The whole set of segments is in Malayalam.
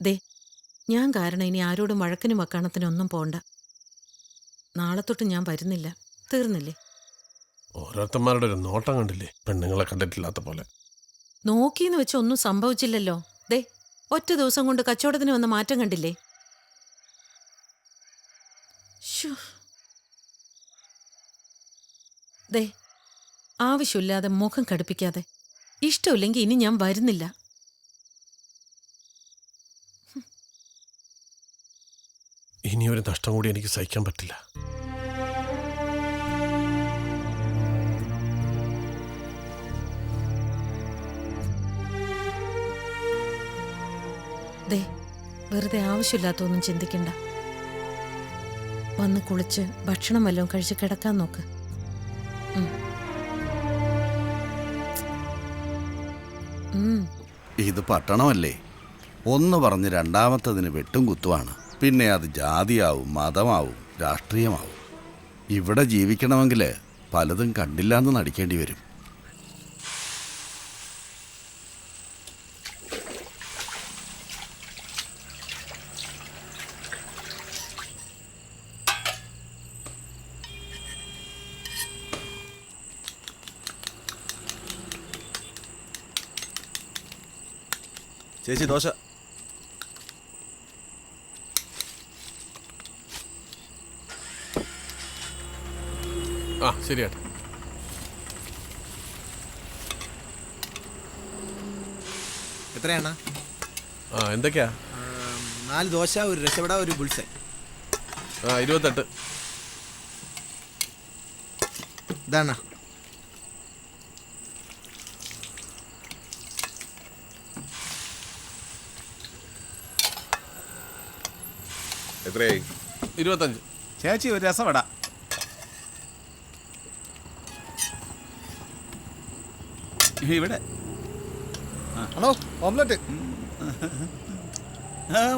ദേ, ഞാൻ കാരണം ഇനി ആരോടും വഴക്കിനും വക്കാണത്തിനും ഒന്നും പോണ്ട. നാളെ തൊട്ട് ഞാൻ വരുന്നില്ല. തീർന്നില്ലേ? ഓരോരുത്തന്മാരുടെ ഒരു നോട്ടം കണ്ടില്ലേ, പെണ്ണുങ്ങളെ കണ്ടിട്ടില്ലാത്ത പോലെ. നോക്കിന്ന് വെച്ച് ഒന്നും സംഭവിച്ചില്ലല്ലോ. ദേ, ഒറ്റ ദിവസം കൊണ്ട് കച്ചവടത്തിന് വന്ന മാറ്റം കണ്ടില്ലേ? ദേ, ആവശ്യമില്ലാതെ മുഖം കടുപ്പിക്കാതെ. ഇഷ്ടമില്ലെങ്കിൽ ഇനി ഞാൻ വരുന്നില്ല. ഇനിയൊരു നഷ്ടം കൂടി എനിക്ക് സഹിക്കാൻ പറ്റില്ല. ദേ, വെറുതെ ആവശ്യമില്ലാത്തൊന്നും ചിന്തിക്കണ്ട. വന്ന് കുളിച്ച് ഭക്ഷണം വല്ലതും കഴിച്ച് കിടക്കാൻ നോക്ക്. ഇത് പട്ടണമല്ലേ? ഒന്ന് പറഞ്ഞ് രണ്ടാമത്തതിന് വെട്ടും കുത്തുവാണ്. പിന്നെ അത് ജാതിയാവും, മതമാവും, രാഷ്ട്രീയമാവും. ഇവിടെ ജീവിക്കണമെങ്കിൽ പലതും കണ്ടില്ലാന്ന് നടിക്കേണ്ടി വരും. ചേച്ചി ദോശ. ആ ശരിയാട്ടെ. എത്രയാണ്? ആ എന്തൊക്കെയാ? 4 ദോശ, ഒരു രസവട, ഒരു ബുൾസൈ. 28. ഇതാണ്. എത്രയായി? 25. ചേച്ചി ഒരു രസവട. ഇവിടെ ആണോ? ഓംലെറ്റ്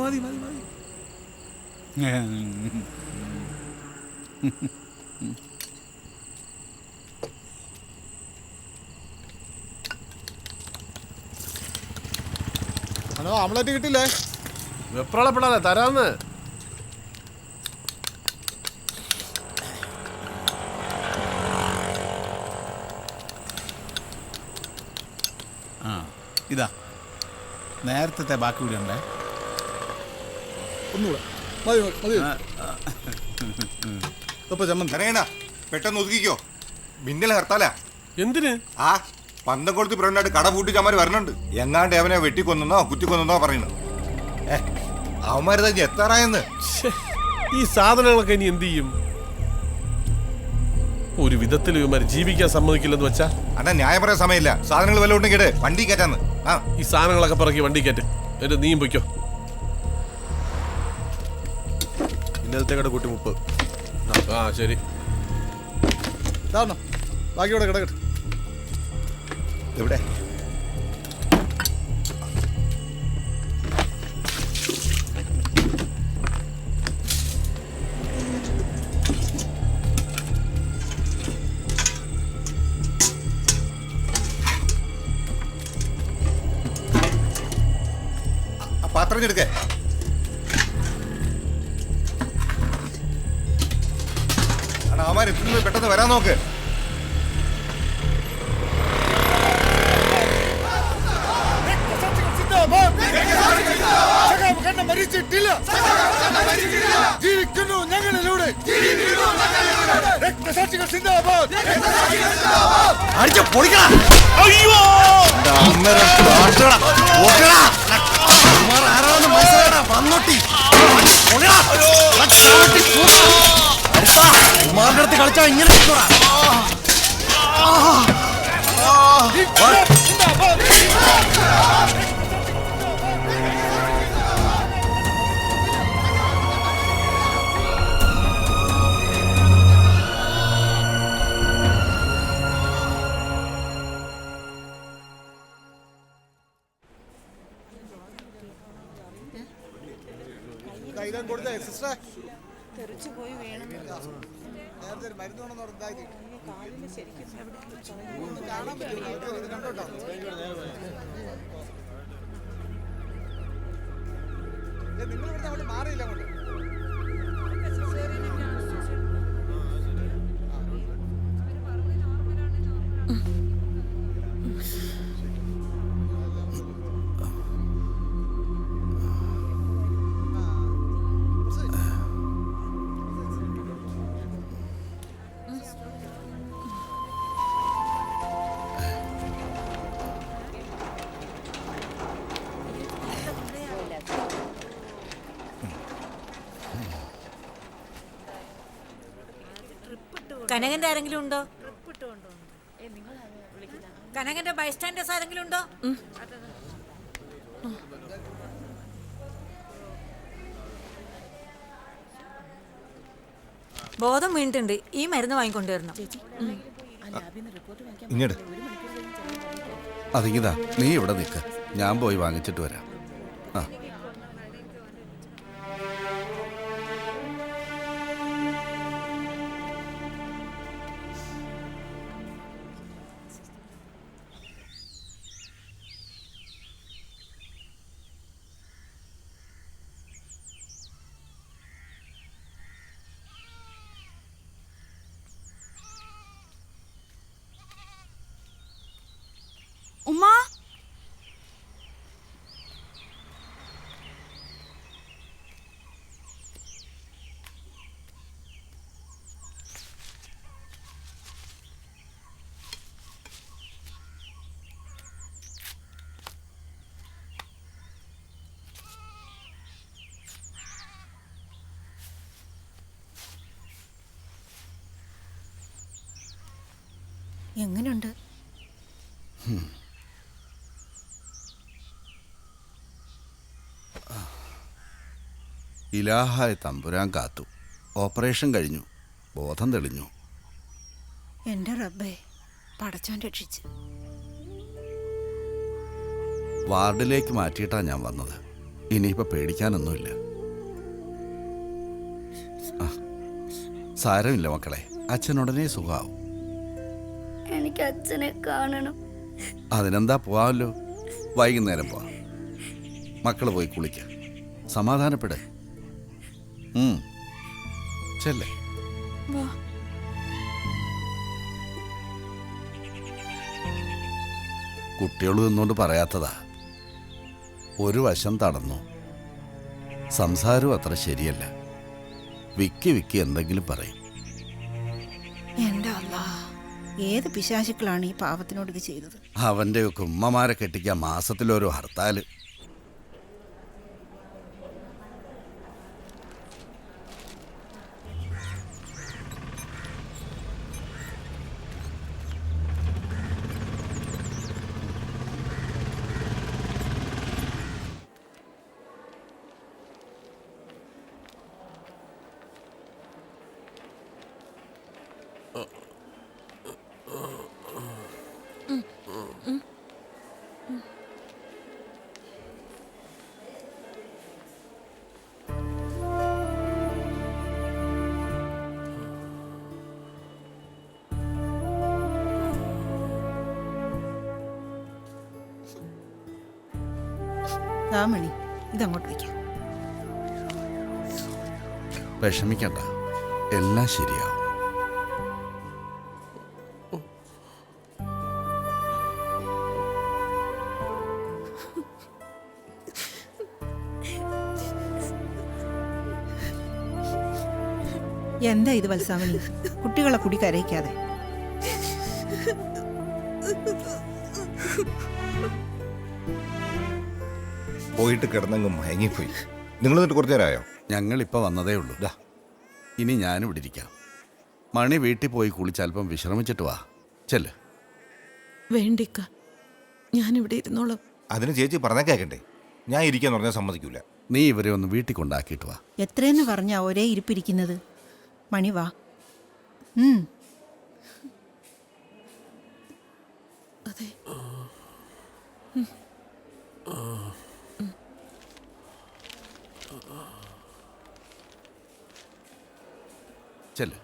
മതി മതി മതി. ഹലോ, ഓംലെറ്റ് കിട്ടില്ലേ? വെപ്രാളപ്പെടാതെ തരാന്ന്. ഇതാ നേരത്തെ ബാക്കി കൂടി ഉണ്ടേ. ഒന്നുകൂടെ മതി മതി. ഇപ്പൊ ചമ്മന്തി അറിയണ പെട്ടെന്ന് ഒതുക്കിക്കോ. മിന്നൽ ഹർത്താലാ. എന്തിന്? ആ പന്തം കൊടുത്ത് പിറന്നായിട്ട് കട പൂട്ടിച്ചമാര് വരണുണ്ട്. എങ്ങാണ്ട് അവനെ വെട്ടിക്കൊന്നോ കുത്തിക്കൊന്നോ പറയുന്നു. അവന്മാര് തന്നെ എത്താറായെന്ന്. ഈ സാധനങ്ങളൊക്കെ ഇനി എന്ത് ചെയ്യും? ഒരു വിധത്തിൽ ഇവന്മാര് ജീവിക്കാൻ സമ്മതിക്കില്ലെന്ന് വെച്ചാ അണ്ണാ ന്യായം പറയാൻ സമയമില്ല. സാധനങ്ങൾ വല്ല ഉണ്ടെങ്കിൽ കേട്ട് വണ്ടി കയറ്റാന്ന്. ആ ഈ സാധനങ്ങളൊക്കെ പറക്കി വണ്ടി കയറ്റ്. എന്നിട്ട് നീയും പൊയ്ക്കോ. ഇന്നലത്തെ കട കൂട്ടി 30. ആ ശരി. ബാക്കി ഇവിടെ കിടക്കട്ടെ. എവിടെ? പാത്രം എടുക്കേ. അവന്മാർ എത്തുന്നത് പെട്ടെന്ന് വരാൻ നോക്ക്. മരിച്ചിട്ടില്ല, ജീവിക്കുന്നു ഞങ്ങളിലൂടെ. രക്തസാക്ഷികൾ സിന്ദാബാദ്. കളിച്ചാ ഇങ്ങനെ നിങ്ങൾ ഇവിടുന്ന് അങ്ങോട്ട് മാറിയില്ല അങ്ങോട്ട്. കനകന്റെ ആരെങ്കിലും ഉണ്ടോ? കനകന്റെ ബൈസ്റ്റാൻഡേഴ്സ് ആരെങ്കിലും ഉണ്ടോ? ബോധം വീണിട്ടുണ്ട്. ഈ മരുന്ന് വാങ്ങിക്കൊണ്ടുവരണം. ഇങ്ങോട്ട് അതിങ്ങിതാ നീ ഇവിടെ നിൽക്ക്, ഞാൻ പോയി വാങ്ങിച്ചിട്ട് വരാം. ആ ഉമ്മാ, എങ്ങനെയുണ്ട്? ഇലാഹായ തമ്പുരാൻ കാത്തു. ഓപ്പറേഷൻ കഴിഞ്ഞു, ബോധം തെളിഞ്ഞു. എന്റെ റബ്ബേ, പടച്ചോൻ രക്ഷിച്ചു. വാർഡിലേക്ക് മാറ്റിയിട്ടാ ഞാൻ വന്നത്. ഇനിയിപ്പോൾ പേടിക്കാനൊന്നുമില്ല. ആ, സാരമില്ല മക്കളെ, അച്ഛനുടനെ സുഖമാവും. എനിക്ക് അച്ഛനെ കാണണം. അതിനെന്താ, പോവാമല്ലോ. വൈകുന്നേരം പോവാം. മക്കൾ പോയി കുളിക്ക, സമാധാനപ്പെട്. ചെല്ലേ. കുട്ടികൾ നിന്നുകൊണ്ട് പറയാത്തതാ. ഒരു വശം തടഞ്ഞു. സംസാരവും അത്ര ശരിയല്ല. വിക്കി വിക്കി എന്തെങ്കിലും പറയും. എന്റെ അല്ലാ, ഏത് പിശാചുക്കളാണ് ഈ പാവത്തിനോട് ഇത് ചെയ്തത്? അവൻ്റെയൊക്കെ ഉമ്മമാരെ കെട്ടിക്കാൻ മാസത്തിലൊരു ഹർത്താൽ. രാമണി, ഇതങ്ങോട്ട് വയ്ക്കാം. വിഷമിക്കണ്ട, എല്ലാം ശരിയാവും. എന്താ ഇത് വത്സാമണി, കുട്ടികളെ കൂടി കരയിക്കാതെ. പോയിട്ട് കിടന്നങ്ങ് മയങ്ങിപ്പോയി. നിങ്ങൾ എന്നിട്ട് കുറച്ചു നേരമായോ? ഞങ്ങളിപ്പോൾ വന്നതേ ഉള്ളൂ. ഇനി ഞാനിവിടെ ഇരിക്കാം. മണി വീട്ടിൽ പോയി കുളിച്ചൽപ്പം വിശ്രമിച്ചിട്ട് വാ. ചെല്ല്. വേണ്ടിക്ക, ഞാനിവിടെ ഇരുന്നോളാം. അതിന് ചേച്ചി പറഞ്ഞാൽ കേൾക്കണ്ടേ? ഞാൻ ഇരിക്കാന്ന് പറഞ്ഞാൽ സമ്മതിക്കൂല. നീ ഇവരെ ഒന്ന് വീട്ടിൽ കൊണ്ടാക്കിയിട്ട് വാ. എത്രയെന്ന് പറഞ്ഞാ ഒരേ ഇരിപ്പിരിക്കുന്നത്? മണി വാ. അതെ. ചെല്ല്.